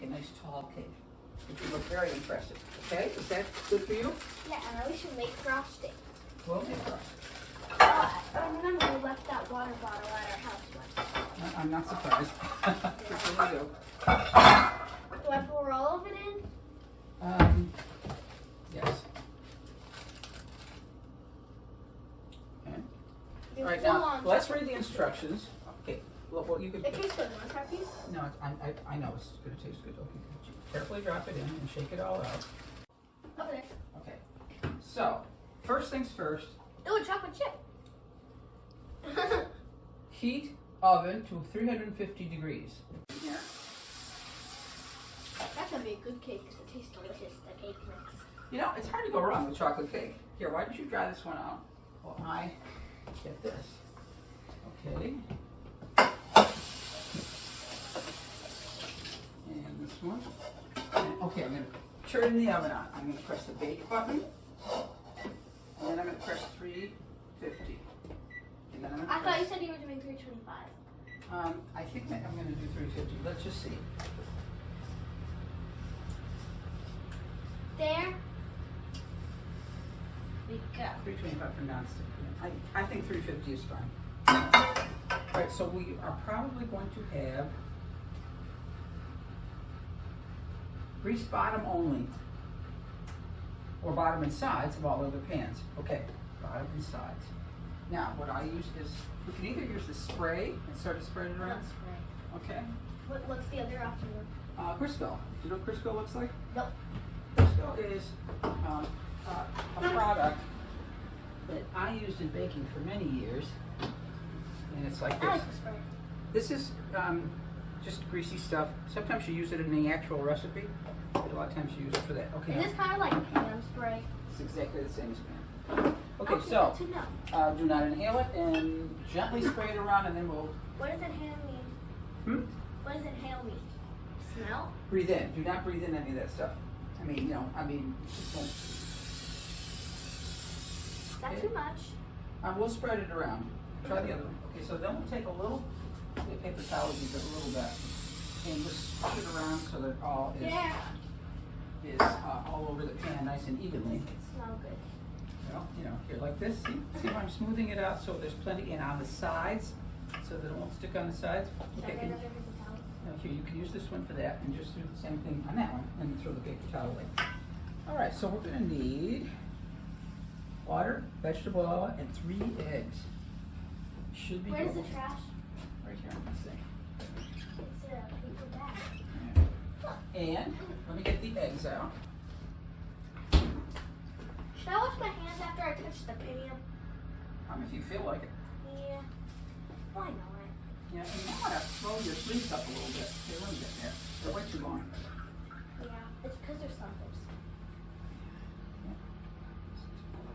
a nice tall cake. It would look very impressive. Okay, is that good for you? Yeah, and we should make frosting. We'll make frosting. I remember we left that water bottle at our house once. I'm not surprised. What will you do? Do I pour all of it in? Yes. Okay. You All right, fill now on let's read the instructions. Okay. Well, you could. It tastes good. Want to try a piece? No, I know it's going to taste good. Okay. Carefully drop it in and shake it all out. Okay. Okay. So, first things first. Oh, chocolate chip. Heat oven to 350 degrees. Here. That's gonna be a good cake because it tastes delicious. The cake mix. You know, it's hard to go wrong with chocolate cake. Here, why don't you dry this one out while I get this? Okay. And this one. And, okay, I'm going to turn the oven on. I'm going to press the bake button. And then I'm going to press 350. And then I'm going to I thought you said you were doing 325. I think that I'm going to do 350. Let's just see. There we go. 325 for nonstick. I think 350 is fine. All right, so we are probably going to have greased bottom only, or bottom and sides of all other pans. Okay, bottom and sides. Now, what I use is, we can either use the spray and start to spread it around. Okay. What's the other option? Crisco. Do you know what Crisco looks like? Nope. Crisco is a product that I used in baking for many years, and it's like I this. like the spray. This is just greasy stuff. Sometimes you use it in the actual recipe, but a lot of times you use it for that. Okay. Is this kind of like Pam spray? It's exactly the same as Pam. Okay, Good so to know. do not inhale it and gently spray it around, and then we'll What does inhale mean? What does inhale mean? Smell? breathe in. Do not breathe in any of that stuff. I mean, just don't. Is that too much? We'll spread it around. Try the other one. Okay, so then we'll take a little paper towel, use it a little bit, and just push it around so that all is all over the pan, nice and evenly. It smells good. Here like this. See how I'm smoothing it out so there's plenty, and on the sides, so that it won't stick on the sides. Okay, here you can use this one for that, and just do the same thing on that one, and throw the paper towel away. All right, so we're going to need water, vegetable oil, and 3 eggs. Should be Where's the doable. trash? Right here on this thing. It's a paper bag. And let me get the eggs out. Should I wash my hands after I touch the pan? If you feel like it. Yeah. Why not? Yeah, and you want to roll your sleeves up a little bit. Okay, let me get there. They're way too long. Yeah, it's because there's some there's.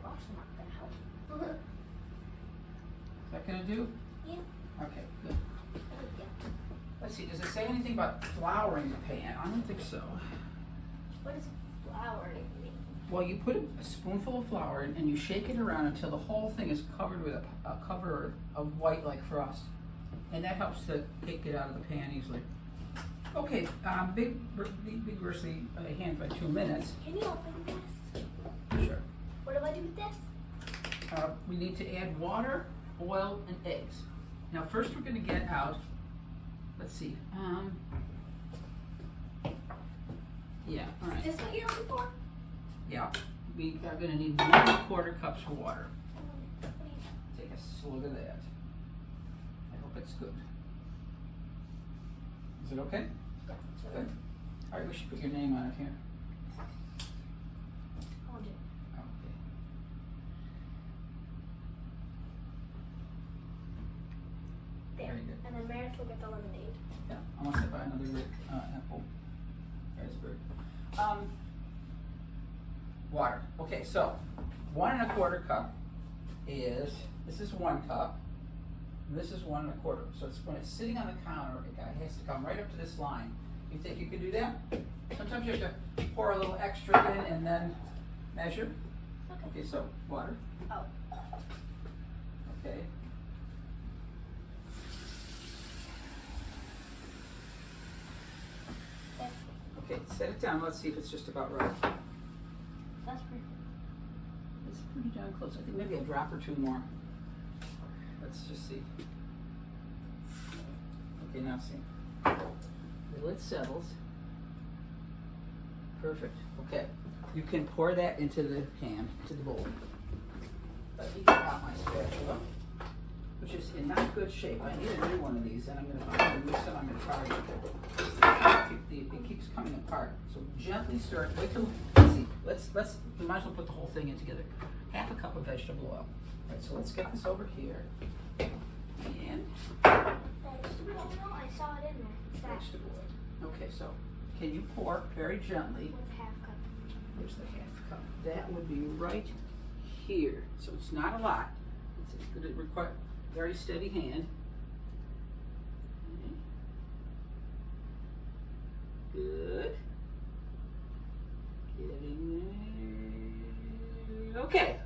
Washing up gonna help. Is that going to do? Yeah. Okay, good. Let's see, does it say anything about flouring the pan? I don't think so. What is flouring mean? Well, you put a spoonful of flour in and you shake it around until the whole thing is covered with a cover of white like frost. And that helps the cake get out of the pan easily. Okay, vigorously hand for 2 minutes. Can you open this? Sure. What do I do with this? We need to add water, oil, and eggs. Now first we're going to get out, let's see, yeah, all right. Is this what you're looking for? Yeah, we are going to need 1 1/4 cups of water. Take a slug of that. I hope it's good. Is it okay? Yeah, Good. All right, we should put your name on it here. Hold it. Okay. There. Very good. And then Meredith will get the lemonade. Yeah, I want to buy another apple. Raspberry. Water. Okay, so 1 1/4 cup is, this is 1 cup, and this is 1 1/4. So it's when it's sitting on the counter, it has to come right up to this line. You think you can do that? Sometimes you have to pour a little extra in and then measure. Okay, so water. Oh. Okay. Okay. Okay, set it down. Let's see if it's just about right. That's pretty. It's pretty darn close. I think maybe a drop or two more. Let's just see. Okay, now see. The lid settles. Perfect. Okay. You can pour that into the pan, into the bowl. Let me get out my spatula, which is in not good shape. I need a new one of these, and I'm going to mix them on my target. It keeps coming apart. So gently stir it. Wait till, let's see. We might as well put the whole thing in together. Half a cup of vegetable oil. All right, so let's get this over here. And Vegetable oil? I saw it in there. It's that. vegetable oil. Okay, so can you pour very gently? What's a half cup? There's the half cup. That would be right here. So it's not a lot. It's going to require a very steady hand. Good. Getting there. Okay.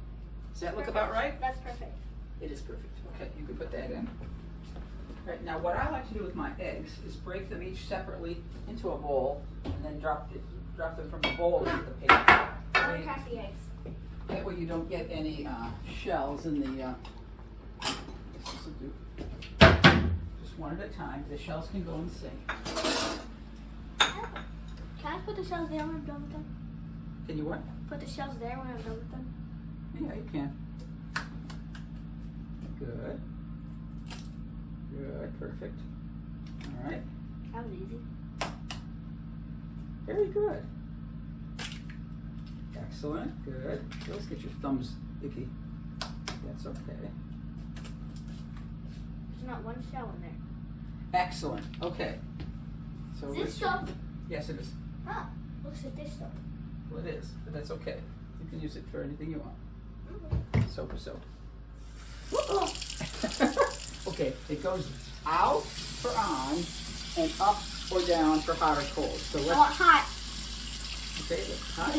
Does that look about right? That's perfect. It is perfect. Okay, you can put that in. All right, now what I like to do with my eggs is break them each separately into a bowl and then drop them from the bowl into the pan. I want to crack the eggs. That way you don't get any shells in the, this will do. Just one at a time. The shells can go in the sink. Can I put the shells there when I'm done with them? Can you what? Put the shells there when I'm done with them? Yeah, you can. Good. Good, perfect. All right. That was easy. Very good. Excellent, good. Let's get your thumbs icky. That's okay. There's not one shell in there. Excellent, okay. So Is this soap? Yes, it is. Huh. Looks like this soap. Well, it is, but that's okay. You can use it for anything you want. Soap is soap. Okay, it goes out for on and up or down for hot or cold. So I let's. want hot. Okay, that's hot.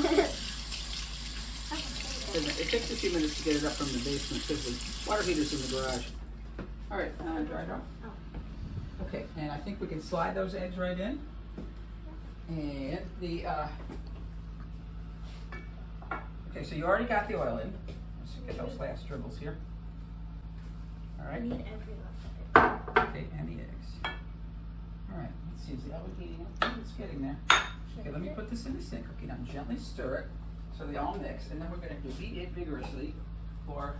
It takes a few minutes to get it up from the basement because the water heater's in the garage. All right, dry it off. Oh. Okay, and I think we can slide those eggs right in. And the, okay, so you already got the oil in. Let's get those last dribbles here. All I right. need every last of it. Okay, and the eggs. All right, let's see, is the oven heating up? It's getting there. Okay, let me put this in the sink. Okay, now gently stir it so they all mix, and then we're going to beat it vigorously for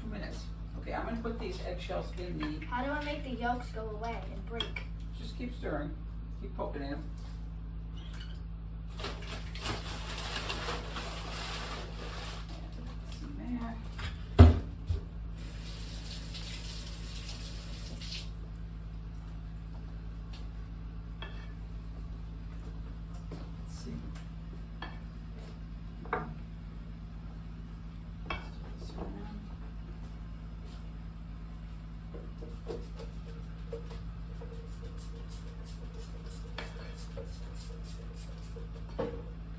2 minutes. Okay, I'm going to put these eggshells in the. How do I make the yolks go away and break? Just keep stirring, keep poking in them. And there. Let's see. Let's turn this around.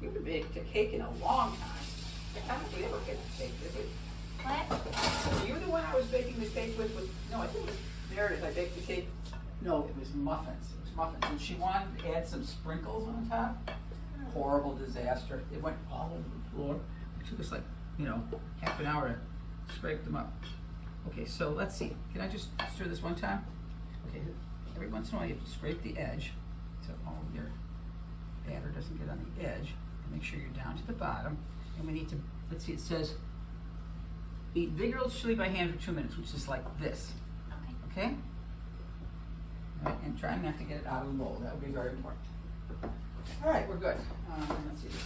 You haven't baked a cake in a long time. How did you ever get a cake, did you? What? Were you the one I was baking the cake with? No, I think it was Meredith. I baked the cake. No, it was muffins. It was muffins. And she wanted to add some sprinkles on top. Horrible disaster. It went all over the floor. It took us like, half an hour to scrape them up. Okay, so let's see. Can I just stir this one time? Okay, every once in a while you have to scrape the edge so all of your batter doesn't get on the edge. And make sure you're down to the bottom. And we need to, let's see, it says, beat vigorously by hand for 2 minutes, which is like this. Okay. Okay? All right, and try not to get it out of the bowl. That would be very important. All right, we're good. Let's see, this is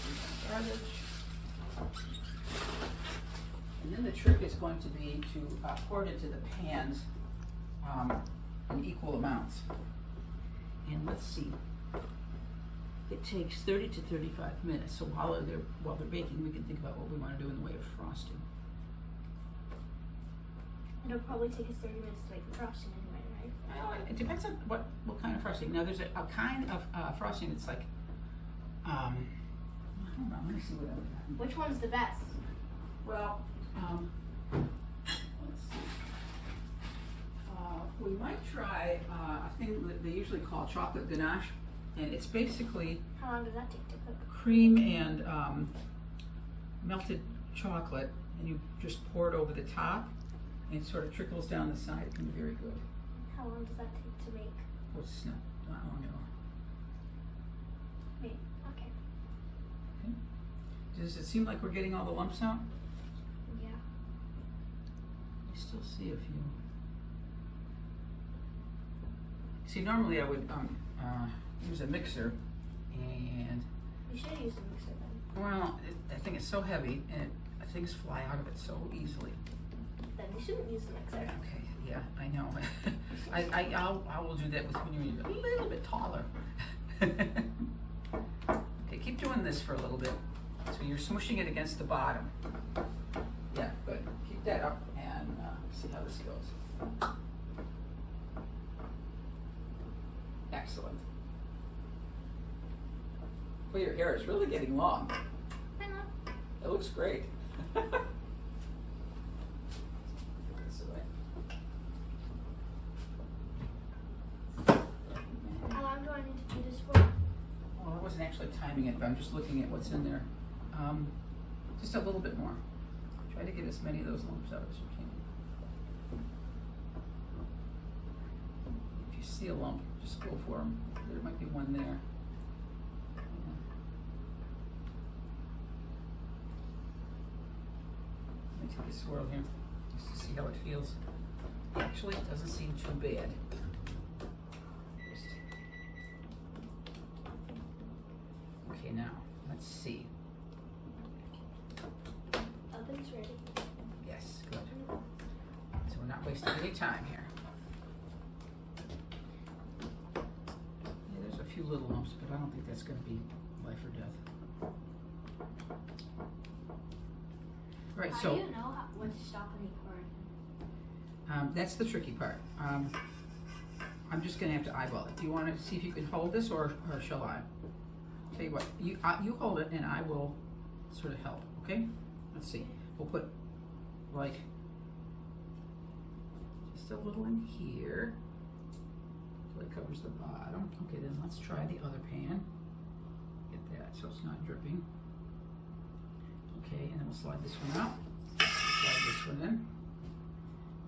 garbage. And then the trick is going to be to pour it into the pans in equal amounts. And let's see. It takes 30 to 35 minutes. So while they're baking, we can think about what we want to do in the way of frosting. It'll probably take us 30 minutes to make the frosting anyway, right? Well, it depends on what kind of frosting. Now, there's a kind of frosting that's like, I don't know. Let me see what I would. Which one's the best? Well, let's see. We might try a thing that they usually call chocolate ganache. And it's basically How long does that take to cook? cream and melted chocolate, and you just pour it over the top, and it sort of trickles down the side. It can be very good. How long does that take to make? Well, it's not long at all. Wait, okay. Okay. Does it seem like we're getting all the lumps out? Yeah. I still see a few. See, normally I would use a mixer, and You should use the mixer then. well, I think it's so heavy, and things fly out of it so easily. Then you shouldn't use the mixer. Okay, yeah, I know. I will do that with when you're a little bit taller. Okay, keep doing this for a little bit. So you're smushing it against the bottom. Yeah, good. Keep that up and see how this goes. Excellent. Well, your hair is really getting long. I know. It looks great. This way. How long do I need to do this for? Well, I wasn't actually timing it, but I'm just looking at what's in there. Just a little bit more. Try to get as many of those lumps out as you can. If you see a lump, just go for them. There might be one there. Yeah. Let me take a swirl here, just to see how it feels. Actually, it doesn't seem too bad. Okay, now, let's see. Oven's ready. Yes, good. So we're not wasting any time here. Yeah, there's a few little lumps, but I don't think that's going to be life or death. Right, How so do you know when to stop when you pour it in? that's the tricky part. I'm just going to have to eyeball it. Do you want to see if you can hold this, or shall I? Tell you what, you hold it and I will sort of help, okay? Let's see. We'll put like just a little in here so it covers the bottom. Okay, then let's try the other pan. Get that so it's not dripping. Okay, and then we'll slide this one out. Slide this one in.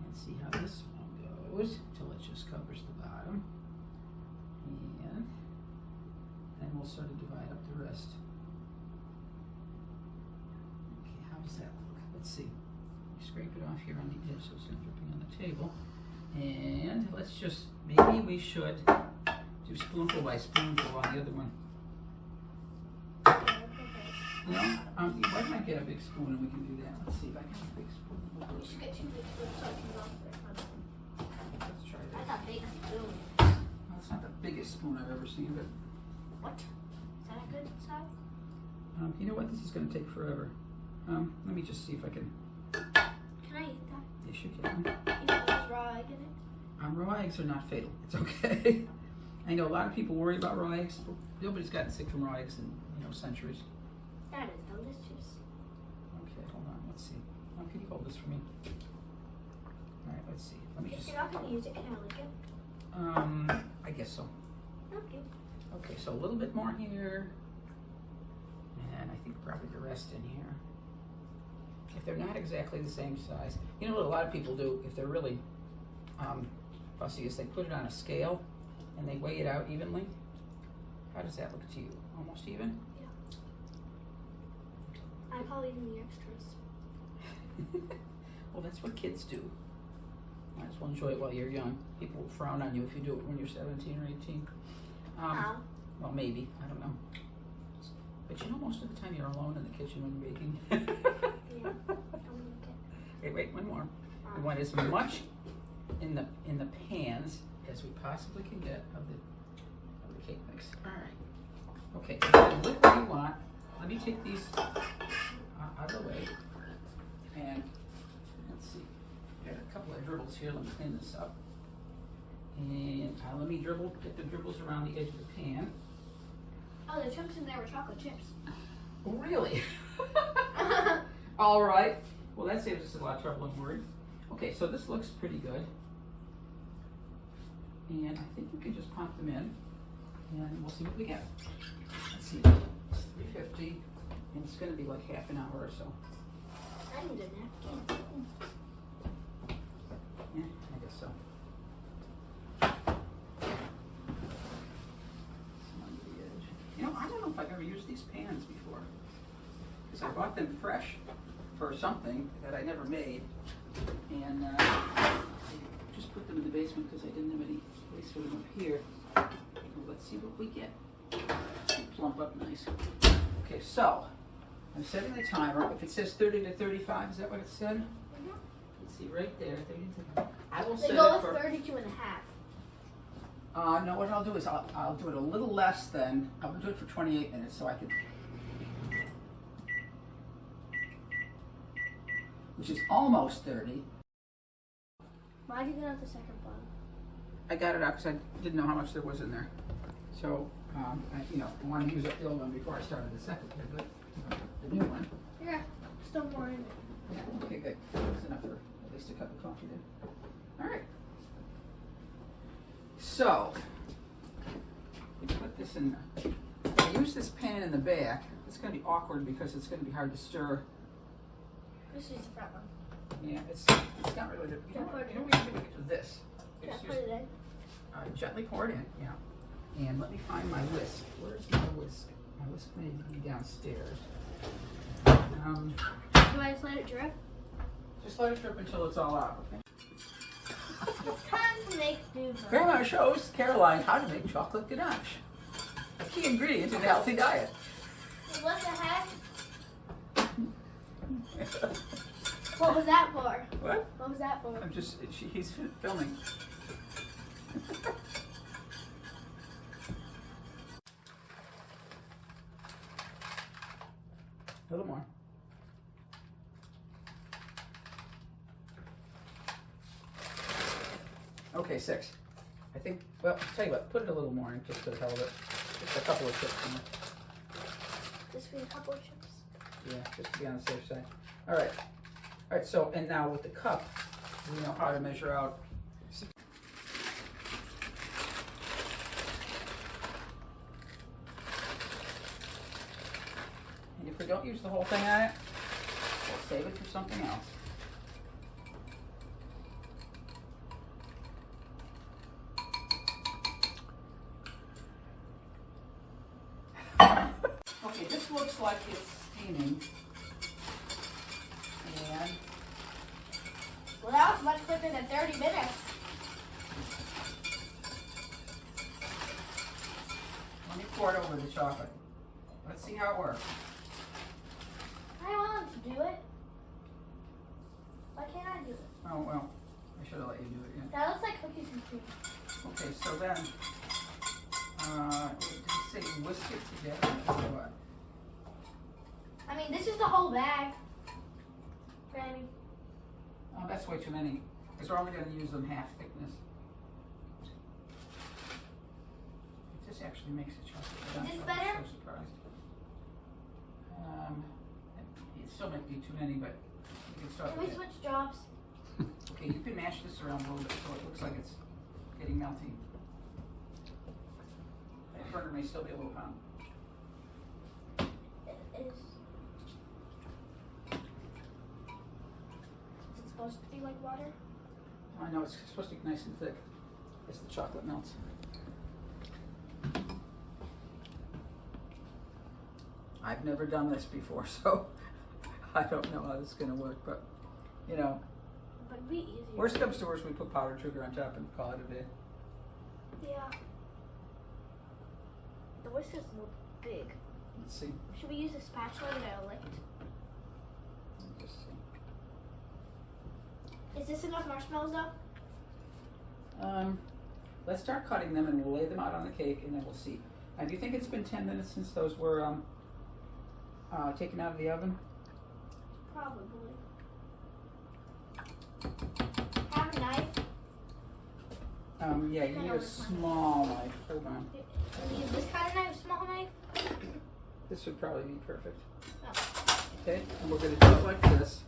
And see how this one goes till it just covers the bottom. And then we'll sort of divide up the rest. Okay, how does that look? Let's see. Scrape it off here on the edge so it's not dripping on the table. And let's just, maybe we should do spoonful by spoonful on the other one. You know, why don't I get a big spoon and we can do that? Let's see if I can get a big spoon. You should get 2 big spoons so it can go off the front. Let's try I this. thought big spoon. Well, it's not the biggest spoon I've ever seen, but What? Is that a good size? you know what? This is going to take forever. Let me just see if I can. Can I eat that? Yes, you can. Even though there's raw egg in it? Raw eggs are not fatal. It's okay. I know a lot of people worry about raw eggs. Nobody's gotten sick from raw eggs in centuries. That is delicious. Okay, hold on. Let's see. Can you hold this for me? All right. Let's see. Let me If just. you're not going to use it, can I lick it? I guess so. Okay. Okay, so a little bit more here, and I think probably the rest in here. If they're not exactly the same size, you know what a lot of people do if they're really fussy is they put it on a scale and they weigh it out evenly. How does that look to you? Almost even? Yeah. I call eating the extras. Well, that's what kids do. Might as well enjoy it while you're young. People will frown on you if you do it when you're 17 or 18. How? Well, maybe. I don't know. But you know, most of the time you're alone in the kitchen when you're baking. Yeah. I'll lick it. Okay, wait, one more. We want as much in the pans as we possibly can get of the cake mix. All right. Okay, so look what you want. Let me take these out of the way. And let's see. Got a couple of dribbles here. Let me clean this up. And let me get the dribbles around the edge of the pan. Oh, the chunks in there were chocolate chips. Oh, really? All right. Well, that saves us a lot of trouble and worry. Okay, so this looks pretty good. And I think you can just pop them in. and we'll see what we get. Let's see, it's 3:50, and it's gonna be like half an hour or so. I need a napkin. Yeah, I guess so. Some under the edge. You know, I don't know if I've ever used these pans before, because I bought them fresh for something that I never made, and I just put them in the basement because I didn't have any place for them up here. Let's see what we get. Plump up nice. Okay, so I'm setting the timer. If it says 30 to 35, is that what it said? Mm-hmm. Let's see, right there, 30 to. I will They set go it for. with 32 and a half. No, what I'll do is I'll do it a little less than. I'll do it for 28 minutes so I can. Which is almost 30. Why did you get out the second one? I got it out because I didn't know how much there was in there. So, I wanted to use up the old one before I started the second one, but the new one. Yeah, still more in it. Yeah, okay, good. That's enough for at least a cup of coffee then. All right. So, we put this in there. I use this pan in the back. It's going to be awkward because it's going to be hard to stir. This is the front one. Yeah, it's not really the. You know what we do with this? Yeah, Just put it in. gently pour it in, yeah. And let me find my whisk. Where's my whisk? My whisk may be downstairs. Do I just let it drip? Just let it drip until it's all out, okay? It's time to make noodles. Grandma shows Caroline how to make chocolate ganache, a key ingredient in a healthy diet. What the heck? What was that for? What? What was that for? He's filming. A little more. Okay, 6. I think, well, tell you what, put it a little more in just for the hell of it. Just a couple of chips in there. Just for a couple of chips. Yeah, just to be on the safe side. All right. All right, so, and now with the cup, we know how to measure out. And if we don't use the whole thing on it, we'll save it for something else. Okay, this looks like it's steaming. And Well, that was much quicker than 30 minutes. let me pour it over the chocolate. Let's see how it works. I want him to do it. Why can't I do it? Oh, well, I should have let you do it, yeah. That looks like cookies and cream. Okay, so then, did you say whisk it together or what? I mean, this is the whole bag. Granny. Oh, that's way too many, because we're only going to use them half thickness. This actually makes a chocolate. Is this better? I'm so surprised. It still might be too many, but you can start Can we with it. switch jobs? Okay, you can mash this around a little bit so it looks like it's getting melty. That burner may still be a little hot. It is. Is it supposed to be like water? I know it's supposed to be nice and thick as the chocolate melts. I've never done this before, so I don't know how this is going to work, but you know, But it'd be easier. worst comes to worst, we put powdered sugar on top and call it a day. Yeah. The whiskers look big. Let's see. Should we use a spatula that I licked? Let's just see. Is this enough marshmallows though? Let's start cutting them and we'll lay them out on the cake and then we'll see. Now, do you think it's been 10 minutes since those were taken out of the oven? Probably. Have a knife. Yeah, you need a small knife. Hold on. Can we use this kind of knife, small knife? This would probably be perfect. Oh. Okay, and we're going to do it like this.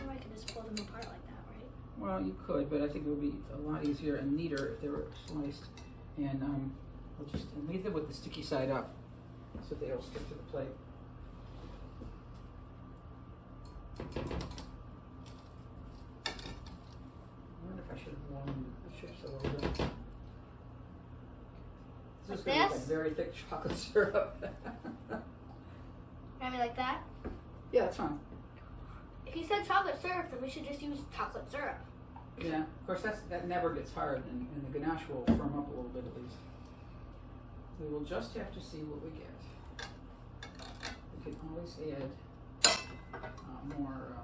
Or I could just pull them apart like that, right? Well, you could, but I think it would be a lot easier and neater if they were sliced. And we'll just leave them with the sticky side up so they'll stick to the plate. I wonder if I should have warmed the chips a little bit. This is going to be like very thick chocolate syrup. Maybe like that? Yeah, that's fine. If you said chocolate syrup, then we should just use chocolate syrup. Yeah, of course that never gets hard, and the ganache will firm up a little bit at least. We will just have to see what we get. We can always add more